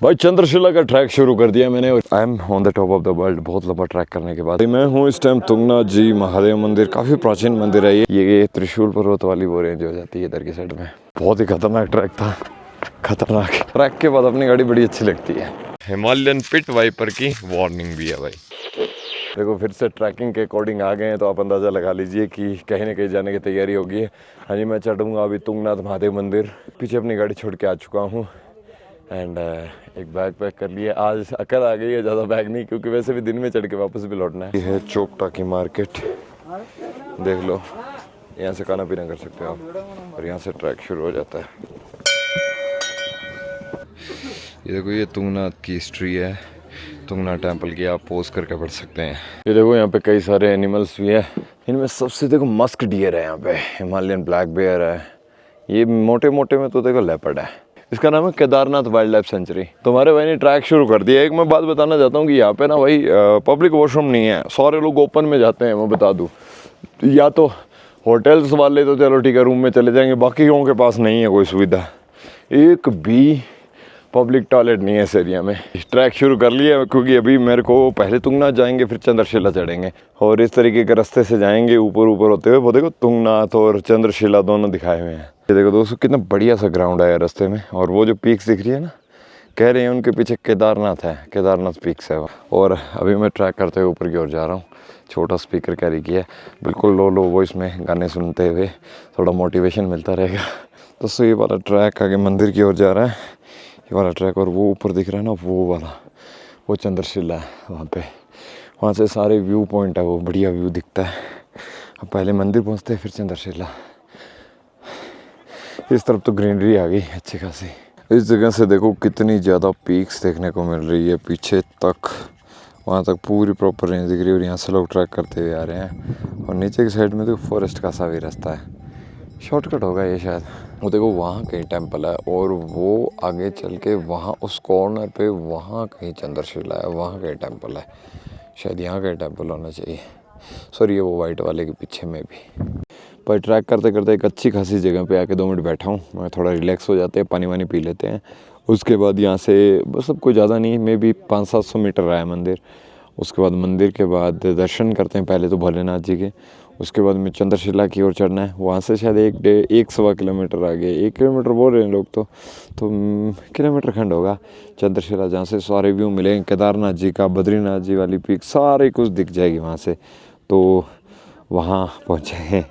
भाई चंद्रशिला का ट्रैक शुरू कर दिया मैंने। I am on the top of the world. बहुत लंबा ट्रैक करने के बाद मैं हूँ इस टाइम तुंगनाथ जी महादेव मंदिर। काफ़ी प्राचीन मंदिर है ये त्रिशूल पर्वत वाली वो रेंज हो जाती है इधर की साइड में। बहुत ही खतरनाक ट्रैक था। खतरनाक ट्रैक के बाद अपनी गाड़ी बड़ी अच्छी लगती है। हिमालयन पिट वाइपर की वार्निंग भी है भाई। देखो फिर से ट्रैकिंग के अकॉर्डिंग आ गए हैं तो आप अंदाज़ा लगा लीजिए कि कहीं ना कहीं जाने की तैयारी होगी। हाँ जी, मैं चढ़ूँगा अभी तुंगनाथ महादेव मंदिर। पीछे अपनी गाड़ी छोड़ के आ चुका हूँ एंड एक बैग पैक कर लिया। आज अकल आ गई है, ज़्यादा बैग नहीं, क्योंकि वैसे भी दिन में चढ़ के वापस भी लौटना है। ये है चोपटा की मार्केट, देख लो। यहाँ से खाना पीना कर सकते हो आप और यहाँ से ट्रैक शुरू हो जाता है। ये देखो, ये तुंगनाथ की हिस्ट्री है। तुंगनाथ टेम्पल की आप पोज करके पढ़ सकते हैं। ये देखो यहाँ पे कई सारे एनिमल्स भी है। इनमें सबसे देखो मस्क डियर है, यहाँ पे हिमालयन ब्लैक बेयर है। ये मोटे मोटे में तो देखो लेपर्ड है। इसका नाम है केदारनाथ वाइल्ड लाइफ सेंचुरी। तुम्हारे भाई ने ट्रैक शुरू कर दिया। एक मैं बात बताना चाहता हूँ कि यहाँ पे ना भाई पब्लिक वॉशरूम नहीं है। सारे लोग ओपन में जाते हैं, मैं बता दूँ। या तो होटल्स वाले तो चलो ठीक है, रूम में चले जाएंगे, बाकी लोगों के पास नहीं है कोई सुविधा। एक भी पब्लिक टॉयलेट नहीं है इस एरिया में। ट्रैक शुरू कर लिया क्योंकि अभी मेरे को पहले तुंगनाथ जाएंगे, फिर चंद्रशिला चढ़ेंगे और इस तरीके के रास्ते से जाएंगे ऊपर ऊपर होते हुए। वो देखो तुंगनाथ और चंद्रशिला दोनों दिखाए हुए हैं। ये देखो दोस्तों, कितना बढ़िया सा ग्राउंड है रास्ते में। और वो जो पीक्स दिख रही है ना, कह रहे हैं उनके पीछे केदारनाथ है, केदारनाथ पीक्स है वो। और अभी मैं ट्रैक करते हुए ऊपर की ओर जा रहा हूँ। छोटा स्पीकर कैरी किया है, बिल्कुल लो वॉइस में गाने सुनते हुए थोड़ा मोटिवेशन मिलता रहेगा। दोस्तों ये वाला ट्रैक आगे मंदिर की ओर जा रहा है, ये वाला ट्रैक। और वो ऊपर दिख रहा है ना, वो वाला वो चंद्रशिला है। वहाँ पे वहाँ से सारे व्यू पॉइंट है, वो बढ़िया व्यू दिखता है। अब पहले मंदिर पहुँचते हैं, फिर चंद्रशिला। इस तरफ तो ग्रीनरी आ गई अच्छी खासी। इस जगह से देखो कितनी ज़्यादा पीक्स देखने को मिल रही है पीछे तक। वहाँ तक पूरी प्रॉपर रेंज दिख रही है और यहाँ से लोग ट्रैक करते हुए आ रहे हैं। और नीचे की साइड में तो फॉरेस्ट का सा भी रास्ता है, शॉर्टकट होगा ये शायद। वो देखो वहाँ कहीं टेंपल है और वो आगे चल के वहाँ उस कॉर्नर पे वहाँ कहीं चंद्रशिला है, वहाँ कहीं टेंपल है। शायद यहाँ कहीं टेंपल होना चाहिए। सॉरी, ये वो वाइट वाले के पीछे में भी। पर ट्रैक करते करते एक अच्छी खासी जगह पे आके 2 मिनट बैठा हूँ मैं। थोड़ा रिलैक्स हो जाते हैं, पानी वानी पी लेते हैं। उसके बाद यहाँ से बस सब कोई ज़्यादा नहीं, मे भी 500-700 मीटर रहा है मंदिर। उसके बाद मंदिर के बाद दर्शन करते हैं पहले तो भोलेनाथ जी के। उसके बाद में चंद्रशिला की ओर चढ़ना है। वहाँ से शायद 1-1.25 किलोमीटर आगे, 1 किलोमीटर बोल रहे हैं लोग तो किलोमीटर खंड होगा चंद्रशिला, जहाँ से सारे व्यू मिलेंगे केदारनाथ जी का, बद्रीनाथ जी वाली पीक सारे कुछ दिख जाएगी वहाँ से। तो वहाँ पहुँचे हैं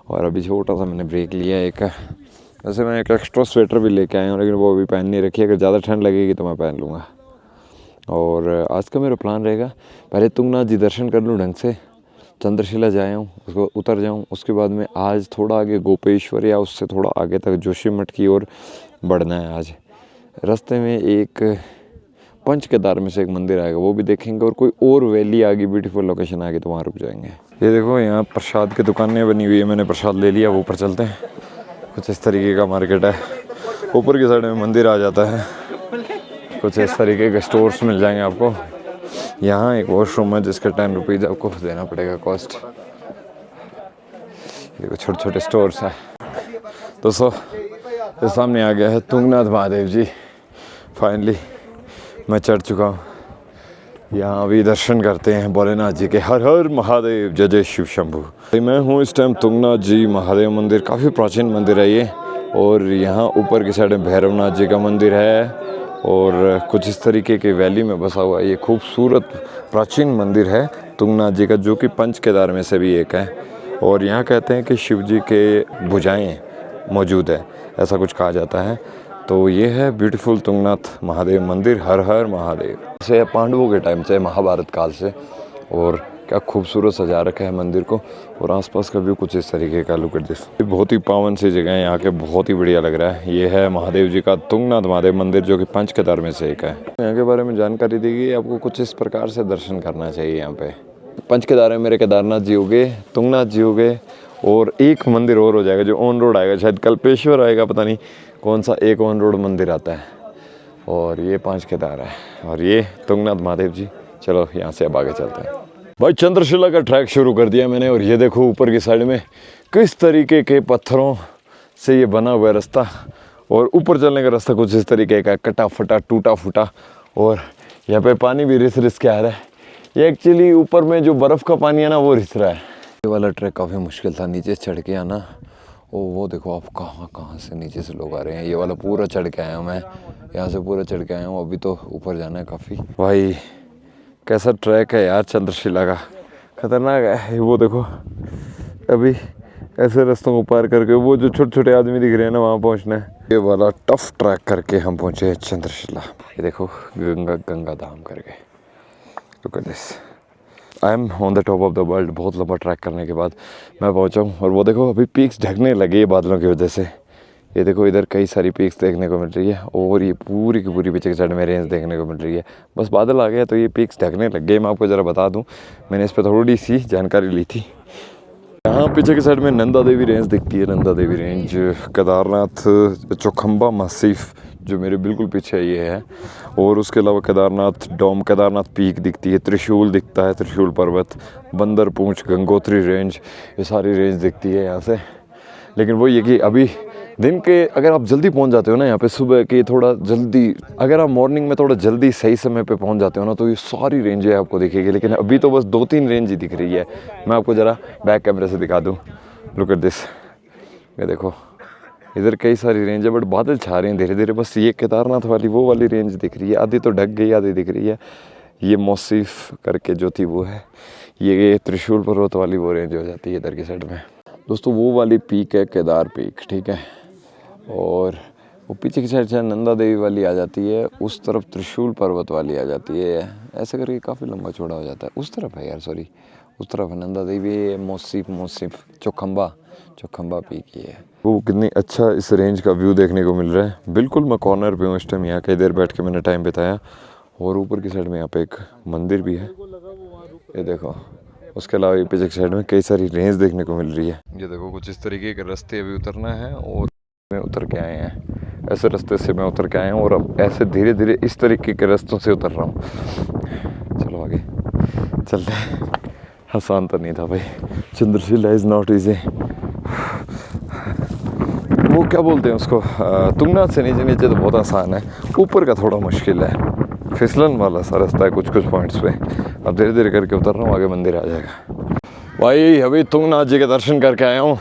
और अभी छोटा सा मैंने ब्रेक लिया एक। वैसे मैं एक एक्स्ट्रा स्वेटर भी लेके आया हूँ, लेकिन वो अभी पहन नहीं रखी। अगर ज़्यादा ठंड लगेगी तो मैं पहन लूँगा। और आज का मेरा प्लान रहेगा, पहले तुंगनाथ जी दर्शन कर लूँ ढंग से, चंद्रशिला जाया हूँ, उसको उतर जाऊँ। उसके बाद में आज थोड़ा आगे गोपेश्वर या उससे थोड़ा आगे तक जोशीमठ की ओर बढ़ना है। आज रास्ते में एक पंच केदार में से एक मंदिर आएगा, वो भी देखेंगे। और कोई और वैली आ गई, ब्यूटीफुल लोकेशन आ गई, तो वहाँ रुक जाएंगे। ये देखो यहाँ प्रसाद की दुकानें बनी हुई है, मैंने प्रसाद ले लिया। वो ऊपर चलते हैं। कुछ इस तरीके का मार्केट है। ऊपर की साइड में मंदिर आ जाता है। कुछ इस तरीके के स्टोर्स मिल जाएंगे आपको। यहाँ एक वॉशरूम है जिसका 10 रुपीज़ आपको देना पड़ेगा कॉस्ट। देखो छोटे छोटे स्टोर्स है। दोस्तों ये सामने आ गया है तुंगनाथ महादेव जी। फाइनली मैं चढ़ चुका हूँ। यहाँ अभी दर्शन करते हैं भोलेनाथ जी के। हर हर महादेव, जय जय शिव शंभू। मैं हूँ इस टाइम तुंगनाथ जी महादेव मंदिर। काफ़ी प्राचीन मंदिर है ये। और यहाँ ऊपर की साइड में भैरवनाथ जी का मंदिर है और कुछ इस तरीके की वैली में बसा हुआ है। ये खूबसूरत प्राचीन मंदिर है तुंगनाथ जी का, जो कि पंच केदार में से भी एक है। और यहाँ कहते हैं कि शिव जी के भुजाएँ मौजूद है, ऐसा कुछ कहा जाता है। तो ये है ब्यूटीफुल तुंगनाथ महादेव मंदिर। हर हर महादेव। से पांडवों के टाइम से, महाभारत काल से। और क्या खूबसूरत सजा रखा है मंदिर को। और आसपास का व्यू कुछ इस तरीके का। Look at this. बहुत ही पावन सी जगह है यहाँ के, बहुत ही बढ़िया लग रहा है। ये है महादेव जी का तुंगनाथ महादेव मंदिर, जो कि पंच केदार में से एक है। यहाँ के बारे में जानकारी दी गई, आपको कुछ इस प्रकार से दर्शन करना चाहिए। यहाँ पे पंच केदार में मेरे केदारनाथ जी हो गए, तुंगनाथ जी हो गए, और एक मंदिर और हो जाएगा जो ऑन रोड आएगा, शायद कल्पेश्वर आएगा, पता नहीं कौन सा एक ऑन रोड मंदिर आता है। और ये 5 केदार है और ये तुंगनाथ महादेव जी। चलो यहाँ से अब आगे चलते हैं। भाई चंद्रशिला का ट्रैक शुरू कर दिया मैंने। और ये देखो ऊपर की साइड में किस तरीके के पत्थरों से ये बना हुआ रास्ता। और ऊपर चलने का रास्ता कुछ इस तरीके का, कटा फटा टूटा फूटा, और यहाँ पे पानी भी रिस रिस के आ रहा है। ये एक्चुअली ऊपर में जो बर्फ़ का पानी है ना वो रिस रहा है। ये वाला ट्रैक काफ़ी मुश्किल था, नीचे चढ़ के आना। वो देखो आप कहाँ कहाँ से नीचे से लोग आ रहे हैं। ये वाला पूरा चढ़ के आया हूँ मैं, यहाँ से पूरा चढ़ के आया हूँ। अभी तो ऊपर जाना है काफ़ी। भाई कैसा ट्रैक है यार चंद्रशिला का, खतरनाक है। वो देखो अभी ऐसे रास्तों को पार करके वो जो छोटे छोटे आदमी दिख रहे हैं ना वहाँ पहुँचना है। ये वाला टफ ट्रैक करके हम पहुँचे चंद्रशिला। ये देखो गंगा धाम करके। Look at this, I am on the top of the world. बहुत लंबा ट्रैक करने के बाद मैं पहुँचा हूँ। और वो देखो अभी पीक्स ढकने लगे ये बादलों की वजह से। ये देखो इधर कई सारी पीक्स देखने को मिल रही है, और ये पूरी की पूरी पीछे के साइड में रेंज देखने को मिल रही है। बस बादल आ गया तो ये पीक्स ढकने लग गए। मैं आपको ज़रा बता दूँ, मैंने इस पर थोड़ी सी जानकारी ली थी। यहाँ पीछे के साइड में नंदा देवी रेंज दिखती है। नंदा देवी रेंज, केदारनाथ चौखंबा मसीफ जो मेरे बिल्कुल पीछे ये है, और उसके अलावा केदारनाथ डोम, केदारनाथ पीक दिखती है, त्रिशूल दिखता है, त्रिशूल पर्वत, बंदर पूंछ, गंगोत्री रेंज, ये सारी रेंज दिखती है यहाँ से। लेकिन वो ये कि अभी दिन के अगर आप जल्दी पहुंच जाते हो ना यहाँ पे, सुबह के थोड़ा जल्दी, अगर आप मॉर्निंग में थोड़ा जल्दी सही समय पे पहुंच जाते हो ना, तो ये सारी रेंजें आपको दिखेगी। लेकिन अभी तो बस 2-3 रेंज ही दिख रही है। मैं आपको ज़रा बैक कैमरे से दिखा दूँ। लुक एट दिस, ये देखो इधर कई सारी रेंज है, बट बादल छा रहे हैं धीरे धीरे। बस ये केदारनाथ वाली वो वाली रेंज दिख रही है, आधी तो ढक गई, आधी दिख रही है। ये मौसीफ करके जो थी वो है। ये त्रिशूल पर्वत वाली वो रेंज हो जाती है इधर की साइड में। दोस्तों वो वाली पीक है केदार पीक, ठीक है। और वो पीछे की साइड से नंदा देवी वाली आ जाती है, उस तरफ त्रिशूल पर्वत वाली आ जाती है। ऐसे करके काफ़ी लंबा चौड़ा हो जाता है। उस तरफ है यार, सॉरी उस तरफ है नंदा देवी, मौसीफ चौखंबा पीक ये है। वो कितनी अच्छा इस रेंज का व्यू देखने को मिल रहा है। बिल्कुल मैं कॉर्नर पे हूँ इस टाइम, यहाँ कई देर बैठ के मैंने टाइम बिताया। और ऊपर की साइड में यहाँ पे एक मंदिर भी है, ये देखो। उसके अलावा ये पीछे की साइड में कई सारी रेंज देखने को मिल रही है। ये देखो कुछ इस तरीके के रास्ते अभी उतरना है, और मैं उतर के आए हैं। ऐसे रास्ते से मैं उतर के आया हूँ, और अब ऐसे धीरे धीरे इस तरीके के रास्तों से उतर रहा हूँ। चलो आगे चलते हैं। आसान तो नहीं था भाई, चंद्रशिला इज़ नॉट ईजी। वो क्या बोलते हैं उसको, तुंगनाथ से नीचे तो बहुत आसान है, ऊपर का थोड़ा मुश्किल है, फिसलन वाला सा रास्ता है कुछ पॉइंट्स पे। अब धीरे धीरे करके उतर रहा हूँ, आगे मंदिर आ जाएगा। भाई अभी तुंगनाथ जी के दर्शन करके आया हूँ।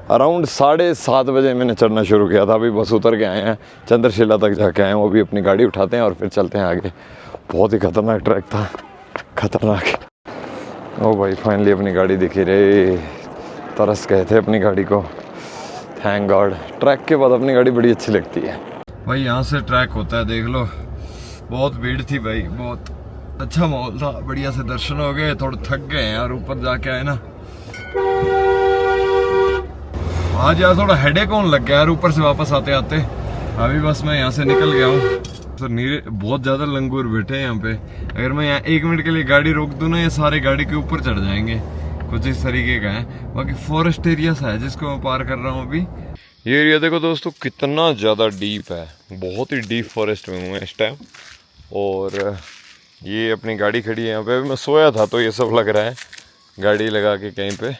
अराउंड 7:30 बजे मैंने चढ़ना शुरू किया था, अभी बस उतर के आए हैं, चंद्रशिला तक जाके आए हूँ। अभी अपनी गाड़ी उठाते हैं और फिर चलते हैं आगे। बहुत ही खतरनाक ट्रैक था, खतरनाक। ओ भाई फाइनली अपनी गाड़ी दिखी रे, तरस गए थे अपनी गाड़ी को, थैंक गॉड। ट्रैक के बाद अपनी गाड़ी बड़ी अच्छी लगती है भाई। यहाँ से ट्रैक होता है, देख लो। बहुत भीड़ थी भाई, बहुत अच्छा माहौल था, बढ़िया से दर्शन हो गए। थोड़े थक गए यार, ऊपर जाके आए ना। आज यार थोड़ा हेडेक होने लग गया यार ऊपर से वापस आते आते। अभी बस मैं यहाँ से निकल गया हूँ। तो नीरे बहुत ज़्यादा लंगूर बैठे हैं यहाँ पे। अगर मैं यहाँ 1 मिनट के लिए गाड़ी रोक दूँ ना, ये सारे गाड़ी के ऊपर चढ़ जाएंगे। कुछ इस तरीके का है। बाकी फॉरेस्ट एरिया सा है जिसको मैं पार कर रहा हूँ अभी। ये एरिया देखो दोस्तों कितना ज़्यादा डीप है, बहुत ही डीप फॉरेस्ट में हूँ इस टाइम। और ये अपनी गाड़ी खड़ी है यहाँ पे। मैं सोया था तो ये सब लग रहा है, गाड़ी लगा के कहीं पे।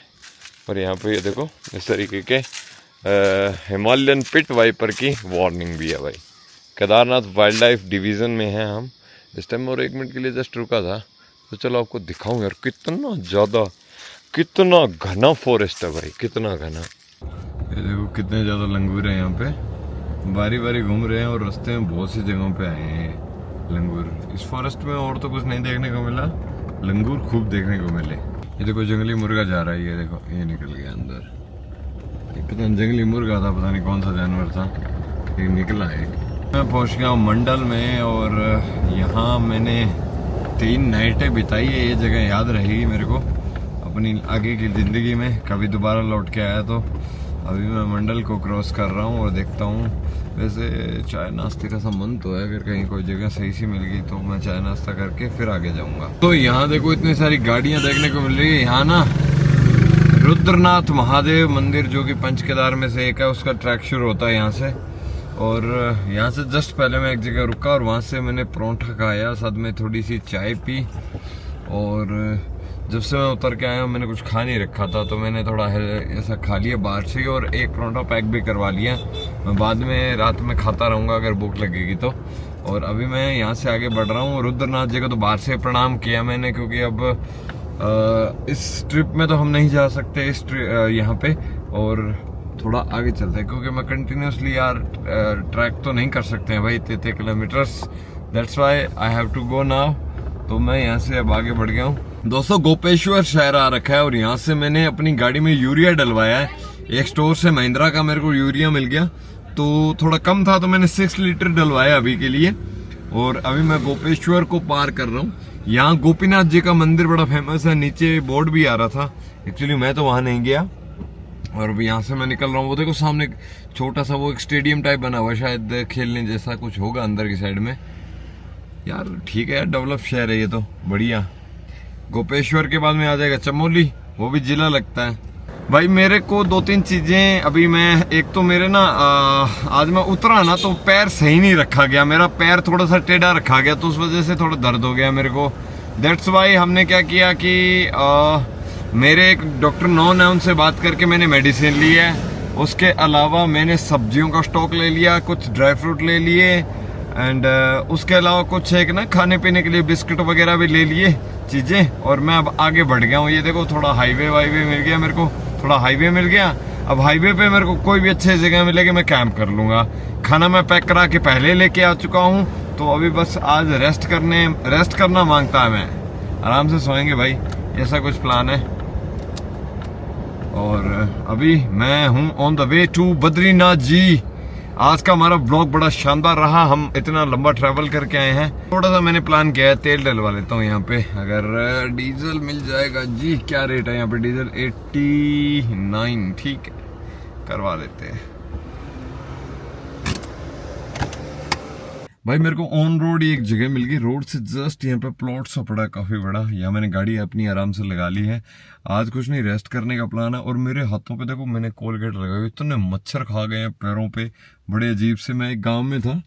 और यहाँ पे ये देखो इस तरीके के हिमालयन पिट वाइपर की वार्निंग भी है भाई। केदारनाथ वाइल्ड लाइफ डिवीज़न में है हम इस टाइम। और 1 मिनट के लिए जस्ट रुका था, तो चलो आपको दिखाऊं यार कितना ज़्यादा, कितना घना फॉरेस्ट है भाई, कितना घना। ये देखो कितने ज़्यादा लंगूर हैं यहाँ पे, बारी बारी घूम रहे हैं। और रास्ते में बहुत सी जगहों पे आए हैं लंगूर। इस फॉरेस्ट में और तो कुछ नहीं देखने को मिला, लंगूर खूब देखने को मिले। ये देखो जंगली मुर्गा जा रहा है, ये देखो ये निकल गया अंदर। ये पता नहीं जंगली मुर्गा था, पता नहीं कौन सा जानवर था, ये निकला है। मैं पहुंच गया हूँ मंडल में, और यहाँ मैंने 3 नाइटें बिताई है। ये जगह याद रहेगी मेरे को अपनी आगे की ज़िंदगी में, कभी दोबारा लौट के आया तो। अभी मैं मंडल को क्रॉस कर रहा हूँ और देखता हूँ। वैसे चाय नाश्ते का सा मन तो है, अगर कहीं कोई जगह सही सी मिल गई तो मैं चाय नाश्ता करके फिर आगे जाऊँगा। तो यहाँ देखो इतनी सारी गाड़ियाँ देखने को मिल रही है। यहाँ ना रुद्रनाथ महादेव मंदिर जो कि पंच केदार में से एक है, उसका ट्रैक शुरू होता है यहाँ से। और यहाँ से जस्ट पहले मैं एक जगह रुका और वहाँ से मैंने परोंठा खाया, साथ में थोड़ी सी चाय पी। और जब से मैं उतर के आया हूँ मैंने कुछ खा नहीं रखा था, तो मैंने थोड़ा ऐसा खा लिया बाहर से, और 1 परोंठा पैक भी करवा लिया। मैं बाद में रात में खाता रहूँगा अगर भूख लगेगी तो। और अभी मैं यहाँ से आगे बढ़ रहा हूँ। रुद्रनाथ जी को तो बाहर से प्रणाम किया मैंने, क्योंकि अब इस ट्रिप में तो हम नहीं जा सकते यहाँ पे, और थोड़ा आगे चलते हैं, क्योंकि मैं कंटिन्यूसली यार ट्रैक तो नहीं कर सकते हैं भाई इतने kilometres. That's why I have to go now. तो मैं यहाँ से अब आगे बढ़ गया हूँ। दोस्तों गोपेश्वर शहर आ रखा है, और यहाँ से मैंने अपनी गाड़ी में यूरिया डलवाया है। एक स्टोर से महिंद्रा का मेरे को यूरिया मिल गया, तो थोड़ा कम था तो मैंने 6 लीटर डलवाया अभी के लिए। और अभी मैं गोपेश्वर को पार कर रहा हूँ। यहाँ गोपीनाथ जी का मंदिर बड़ा फेमस है, नीचे बोर्ड भी आ रहा था। एक्चुअली मैं तो वहां नहीं गया। और अभी यहाँ से मैं निकल रहा हूँ। वो देखो सामने छोटा सा वो एक स्टेडियम टाइप बना हुआ है, शायद खेलने जैसा कुछ होगा अंदर की साइड में। यार ठीक है यार, डेवलप शहर है ये तो, बढ़िया। गोपेश्वर के बाद में आ जाएगा चमोली, वो भी जिला लगता है भाई। मेरे को 2-3 चीजें अभी मैं, एक तो मेरे ना आज मैं उतरा ना तो पैर सही नहीं रखा गया, मेरा पैर थोड़ा सा टेढ़ा रखा गया, तो उस वजह से थोड़ा दर्द हो गया मेरे को। दैट्स वाई हमने क्या किया कि मेरे एक डॉक्टर नॉन है, उनसे बात करके मैंने मेडिसिन ली है। उसके अलावा मैंने सब्जियों का स्टॉक ले लिया, कुछ ड्राई फ्रूट ले लिए, एंड उसके अलावा कुछ एक ना खाने पीने के लिए बिस्किट वगैरह भी ले लिए चीजें। और मैं अब आगे बढ़ गया हूँ। ये देखो थोड़ा हाईवे वाईवे मिल गया मेरे को, थोड़ा हाईवे मिल गया। अब हाईवे पे मेरे को कोई भी अच्छी जगह मिलेगी मैं कैंप कर लूंगा। खाना मैं पैक करा के पहले लेके आ चुका हूँ, तो अभी बस आज रेस्ट करना मांगता है। मैं आराम से सोएंगे भाई, ऐसा कुछ प्लान है। और अभी मैं हूँ on the way to Badrinath ji. आज का हमारा ब्लॉग बड़ा शानदार रहा, हम इतना लंबा ट्रैवल करके आए हैं। थोड़ा सा मैंने प्लान किया है, तेल डलवा लेता हूँ यहाँ पे, अगर डीजल मिल जाएगा जी। क्या रेट है यहाँ पे डीजल? 89, ठीक है करवा लेते हैं भाई। मेरे को ऑन रोड एक जगह मिल गई, रोड से जस्ट यहाँ पे प्लॉट सा पड़ा काफी बड़ा। यहाँ मैंने गाड़ी अपनी आराम से लगा ली है। आज कुछ नहीं, रेस्ट करने का प्लान है। और मेरे हाथों पे देखो मैंने कोलगेट लगाई, इतने मच्छर खा गए हैं पैरों पे, बड़े अजीब से। मैं एक गाँव में था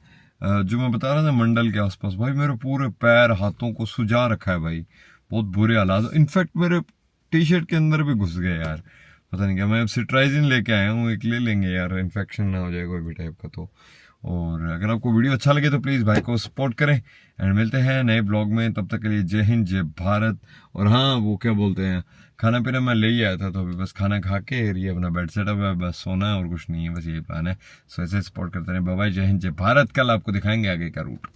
जो मैं बता रहा था मंडल के आसपास, भाई मेरे पूरे पैर हाथों को सुजा रखा है भाई, बहुत बुरे हालात। इनफैक्ट मेरे टी शर्ट के अंदर भी घुस गए यार, पता नहीं क्या। मैं अब सिट्राइजिन लेके आया हूँ, एक ले लेंगे यार, इन्फेक्शन ना हो जाए कोई भी टाइप का। तो और अगर आपको वीडियो अच्छा लगे तो प्लीज़ भाई को सपोर्ट करें, एंड मिलते हैं नए ब्लॉग में। तब तक के लिए जय हिंद जय भारत। और हाँ, वो क्या बोलते हैं, खाना पीना मैं ले ही आया था, तो अभी बस खाना खा के ये अपना बेड सेटअप है, बस सोना है और कुछ नहीं है, बस यही प्लान है। सो ऐसे सपोर्ट करते रहे। बाय बाय, जय हिंद जय भारत। कल आपको दिखाएंगे आगे का रूट।